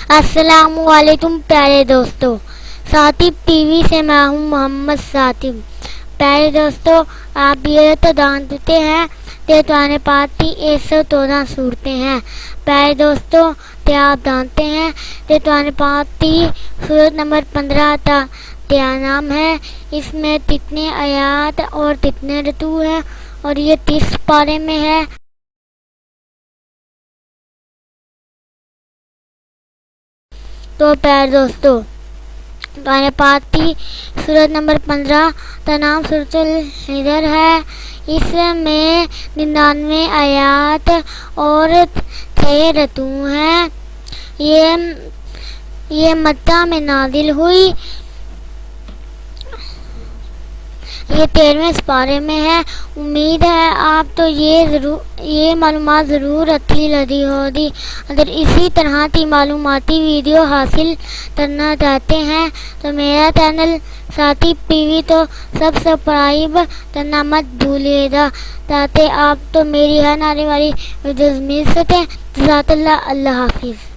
السلام علیکم پیارے دوستو، ثاقب ٹی وی سے میں ہوں محمد ثاقب۔ پیارے دوستو، آپ یہ تو جانتے ہیں کہ قرآن پاک کی 114 صورتیں ہیں۔ پیارے دوستو، کیا آپ جانتے ہیں کہ قرآن پاک کی سورت نمبر 15 کا کیا نام ہے؟ اس میں کتنے آیات اور کتنے رکوع ہیں اور یہ کس پارے میں ہے؟ تو پیارے دوستو، قرآن پاک کی سورت نمبر 15 کا نام سورۃ الحجر ہے۔ اس میں 99 آیات اور 6 رکوع ہیں۔ یہ مکہ میں نازل ہوئی۔ یہ 13ویں سپارے میں ہے۔ امید ہے آپ تو یہ معلومات ضرور اچھی لگی ہوگی۔ اگر اسی طرح کی معلوماتی ویڈیو حاصل کرنا چاہتے ہیں تو میرا چینل ثاقب ٹی وی تو سبسکرائب کرنا مت بھولیے گا، تاکہ آپ تو میری ہر آنے والی ویڈیوز مل سکیں۔ جزاک اللہ، اللہ حافظ۔